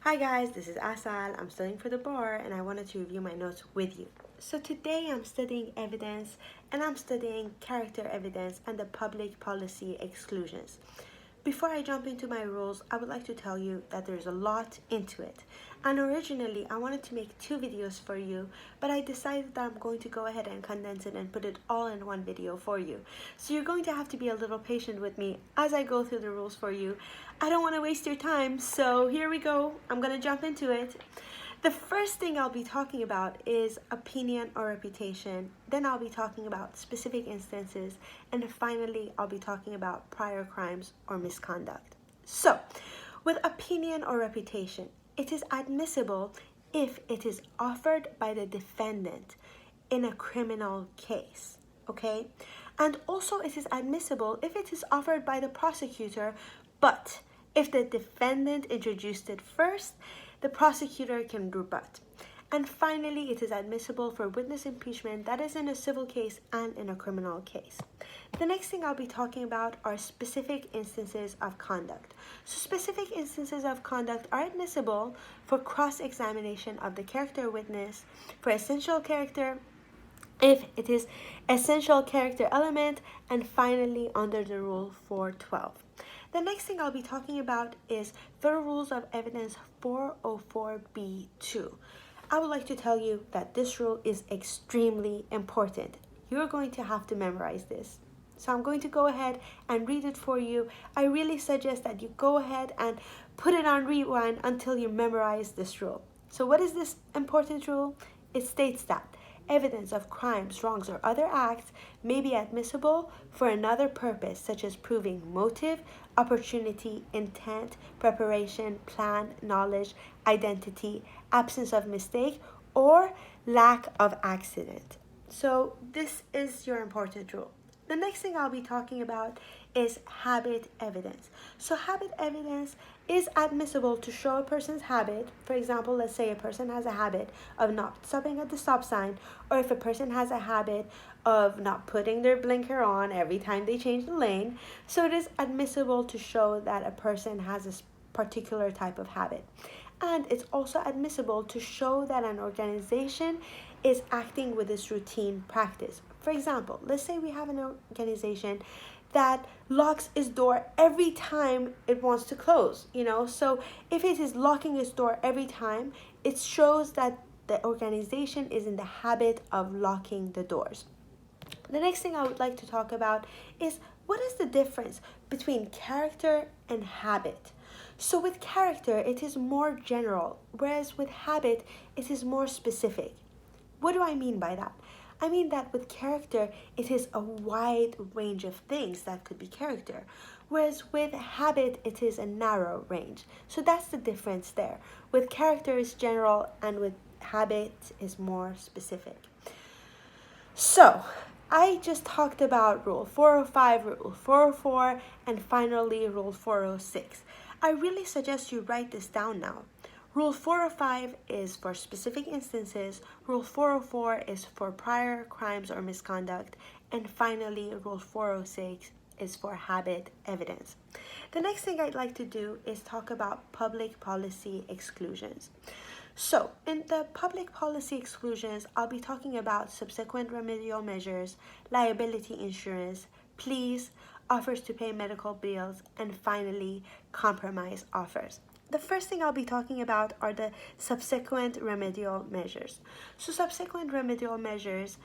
Hi guys, this is Asal. I'm studying for the bar and I wanted to review my notes with you. So today I'm studying evidence and I'm studying character evidence and the public policy exclusions. Before I jump into my rules, I would like to tell you that there's a lot into it. And originally I wanted to make 2 videos for you, but I decided that I'm going to go ahead and condense it and put it all in one video for you. So you're going to have to be a little patient with me as I go through the rules for you. I don't want to waste your time, so here we go. I'm going to jump into it. The first thing I'll be talking about is opinion or reputation. Then I'll be talking about specific instances. And finally, I'll be talking about prior crimes or misconduct. So, with opinion or reputation, it is admissible if it is offered by the defendant in a criminal case, okay? And also it is admissible if it is offered by the prosecutor, but if the defendant introduced it first, the prosecutor can rebut. And finally, it is admissible for witness impeachment, that is in a civil case and in a criminal case. The next thing I'll be talking about are specific instances of conduct. So specific instances of conduct are admissible for cross-examination of the character witness, for essential character, if it is essential character element, and finally under the rule 412. The next thing I'll be talking about is Federal Rules of Evidence 404b2. I would like to tell you that this rule is extremely important. You're going to have to memorize this. So I'm going to go ahead and read it for you. I really suggest that you go ahead and put it on rewind until you memorize this rule. So what is this important rule? It states that evidence of crimes, wrongs, or other acts may be admissible for another purpose, such as proving motive, opportunity, intent, preparation, plan, knowledge, identity, absence of mistake, or lack of accident. So this is your important rule. The next thing I'll be talking about is habit evidence. So habit evidence is admissible to show a person's habit. For example, let's say a person has a habit of not stopping at the stop sign, or if a person has a habit of not putting their blinker on every time they change the lane. So it is admissible to show that a person has a particular type of habit. And it's also admissible to show that an organization is acting with this routine practice. For example, let's say we have an organization that locks its door every time it wants to close, So if it is locking its door every time, it shows that the organization is in the habit of locking the doors. The next thing I would like to talk about is what is the difference between character and habit? So with character, it is more general, whereas with habit, it is more specific. What do I mean by that? I mean that with character, it is a wide range of things that could be character, whereas with habit, it is a narrow range. So that's the difference there. With character is general and with habit is more specific. So I just talked about Rule 405, Rule 404, and finally Rule 406. I really suggest you write this down now. Rule 405 is for specific instances, Rule 404 is for prior crimes or misconduct, and finally Rule 406 is for habit evidence. The next thing I'd like to do is talk about public policy exclusions. So, in the public policy exclusions, I'll be talking about subsequent remedial measures, liability insurance, pleas, offers to pay medical bills, and finally, compromise offers. The first thing I'll be talking about are the subsequent remedial measures. So subsequent remedial measures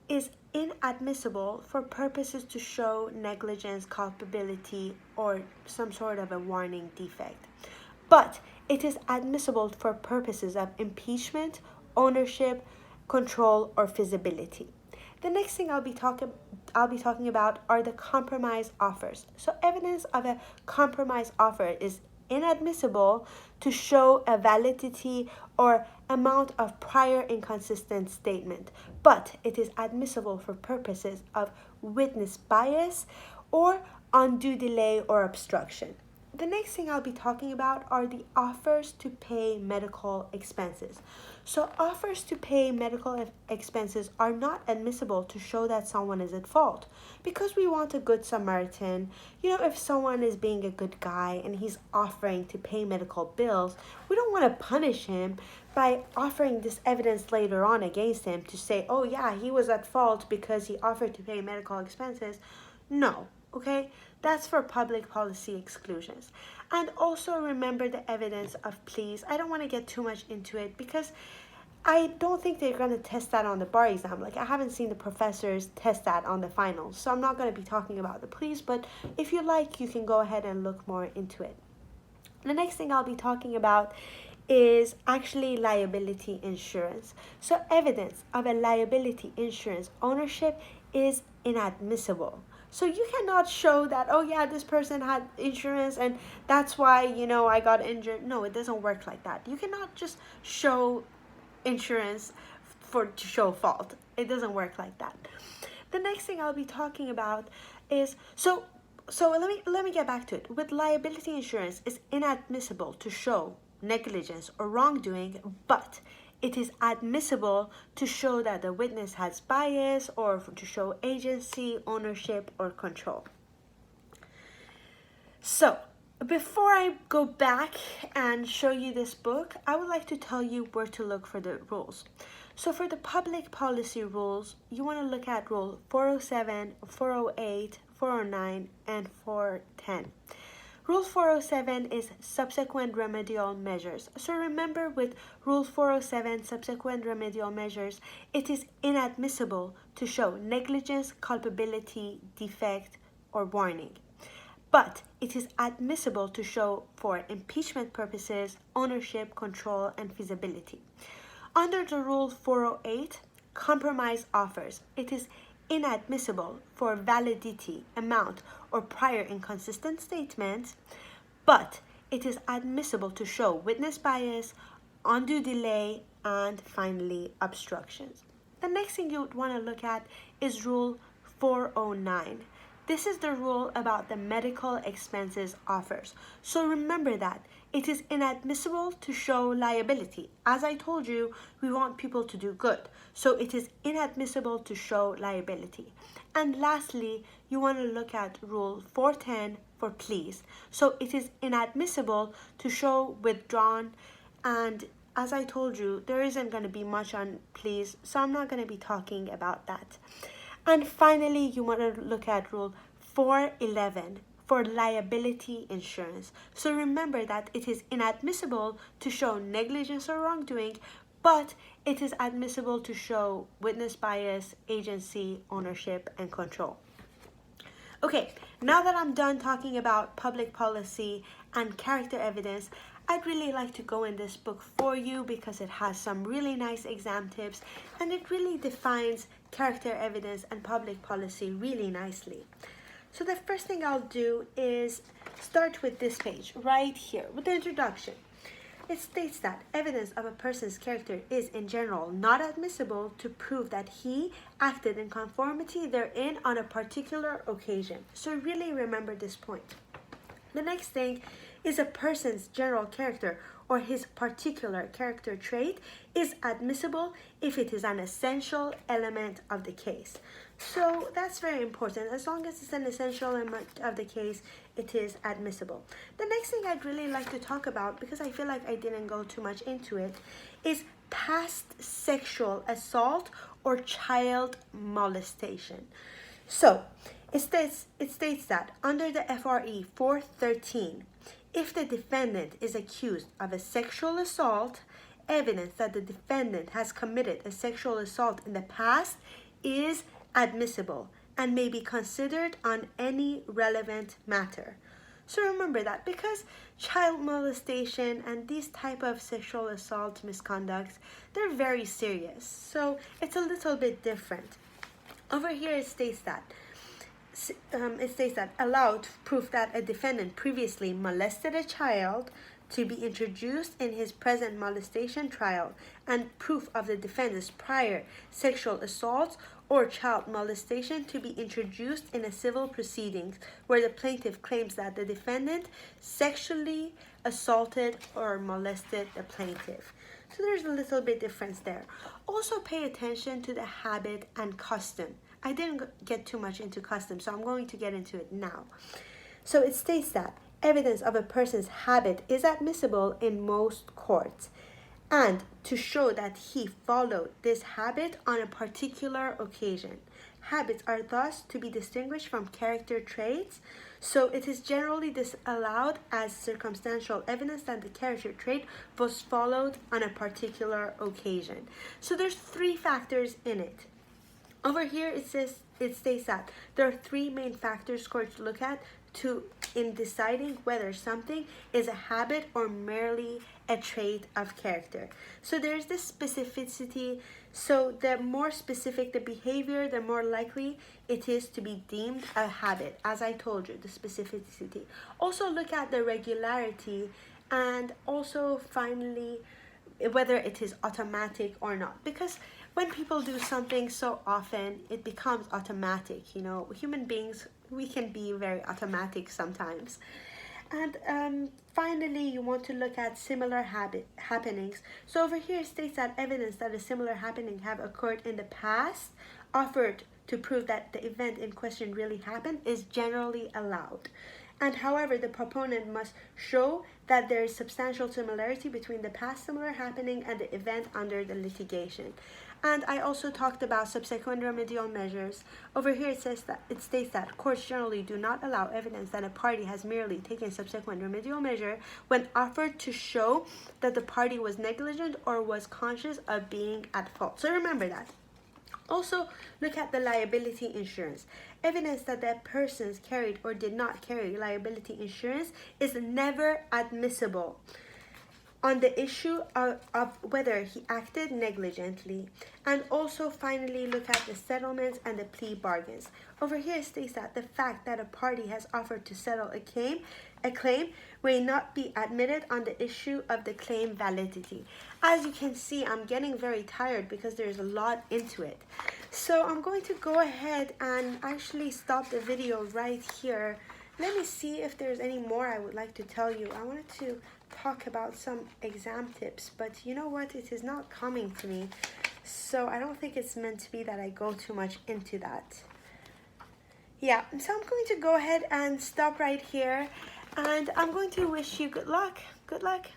is inadmissible for purposes to show negligence, culpability, or some sort of a warning defect. But it is admissible for purposes of impeachment, ownership, control, or feasibility. The next thing I'll be talking about are the compromise offers. So evidence of a compromise offer is inadmissible to show a validity or amount of prior inconsistent statement, but it is admissible for purposes of witness bias or undue delay or obstruction. the next thing I'll be talking about are the offers to pay medical expenses. So offers to pay medical expenses are not admissible to show that someone is at fault, because we want a good Samaritan. You know, if someone is being a good guy and he's offering to pay medical bills, we don't want to punish him by offering this evidence later on against him to say, oh yeah, he was at fault because he offered to pay medical expenses. No, okay? That's for public policy exclusions. And also remember the evidence of pleas. I don't want to get too much into it because I don't think they're going to test that on the bar exam. Like, I haven't seen the professors test that on the finals. So I'm not going to be talking about the pleas, but if you like, you can go ahead and look more into it. The next thing I'll be talking about is actually liability insurance. So evidence of a liability insurance ownership is inadmissible. So you cannot show that, oh yeah, this person had insurance and that's why, I got injured. No, it doesn't work like that. You cannot just show insurance to show fault. It doesn't work like that. The next thing I'll be talking about is, so let me get back to it. With liability insurance, it's inadmissible to show negligence or wrongdoing, but it is admissible to show that the witness has bias or to show agency, ownership, or control. So, before I go back and show you this book, I would like to tell you where to look for the rules. So for the public policy rules, you want to look at Rule 407, 408, 409, and 410. Rule 407 is subsequent remedial measures. So remember, with Rule 407, subsequent remedial measures, it is inadmissible to show negligence, culpability, defect, or warning. But it is admissible to show for impeachment purposes, ownership, control, and feasibility. Under the Rule 408, compromise offers, it is inadmissible for validity, amount, or prior inconsistent statements, but it is admissible to show witness bias, undue delay, and finally obstructions. The next thing you would want to look at is Rule 409. This is the rule about the medical expenses offers. So remember that it is inadmissible to show liability. As I told you, we want people to do good. So it is inadmissible to show liability. And lastly, you want to look at Rule 410 for pleas. So it is inadmissible to show withdrawn, and as I told you, there isn't going to be much on pleas, so I'm not going to be talking about that. And finally, you want to look at Rule 411 for liability insurance. So remember that it is inadmissible to show negligence or wrongdoing, but it is admissible to show witness bias, agency, ownership, and control. Okay, now that I'm done talking about public policy and character evidence, I'd really like to go in this book for you because it has some really nice exam tips and it really defines character evidence and public policy really nicely. So the first thing I'll do is start with this page right here with the introduction. It states that evidence of a person's character is in general not admissible to prove that he acted in conformity therein on a particular occasion. So really remember this point. The next thing is a person's general character or his particular character trait is admissible if it is an essential element of the case. So that's very important. As long as it's an essential element of the case, it is admissible. The next thing I'd really like to talk about, because I feel like I didn't go too much into it, is past sexual assault or child molestation. So it states that under the FRE 413, if the defendant is accused of a sexual assault, evidence that the defendant has committed a sexual assault in the past is admissible and may be considered on any relevant matter. So remember that, because child molestation and these type of sexual assault misconducts, they're very serious. So it's a little bit different. Over here it states that allowed proof that a defendant previously molested a child, to be introduced in his present molestation trial, and proof of the defendant's prior sexual assaults or child molestation to be introduced in a civil proceedings where the plaintiff claims that the defendant sexually assaulted or molested the plaintiff. So there's a little bit difference there. Also pay attention to the habit and custom. I didn't get too much into custom, so I'm going to get into it now. So it states that evidence of a person's habit is admissible in most courts, and to show that he followed this habit on a particular occasion. Habits are thus to be distinguished from character traits, so it is generally disallowed as circumstantial evidence that the character trait was followed on a particular occasion. So there's 3 factors in it. Over here it states that there are 3 main factors courts look at in deciding whether something is a habit or merely a trait of character. So there's this specificity. So the more specific the behavior, the more likely it is to be deemed a habit. As I told you, the specificity. Also look at the regularity, and also finally whether it is automatic or not, because when people do something so often, it becomes automatic. You know, human beings, we can be very automatic sometimes. And finally, you want to look at similar happenings. So over here it states that evidence that a similar happening have occurred in the past offered to prove that the event in question really happened is generally allowed. And however, the proponent must show that there is substantial similarity between the past similar happening and the event under the litigation. And I also talked about subsequent remedial measures. Over here it states that courts generally do not allow evidence that a party has merely taken subsequent remedial measure when offered to show that the party was negligent or was conscious of being at fault. So remember that. Also, look at the liability insurance. Evidence that the persons carried or did not carry liability insurance is never admissible on the issue of whether he acted negligently. And also finally look at the settlements and the plea bargains. Over here it states that the fact that a party has offered to settle a claim may not be admitted on the issue of the claim validity. As you can see, I'm getting very tired because there's a lot into it. So I'm going to go ahead and actually stop the video right here. Let me see if there's any more I would like to tell you. I wanted to talk about some exam tips, but you know what? It is not coming to me. So I don't think it's meant to be that I go too much into that. Yeah, so I'm going to go ahead and stop right here. And I'm going to wish you good luck. Good luck.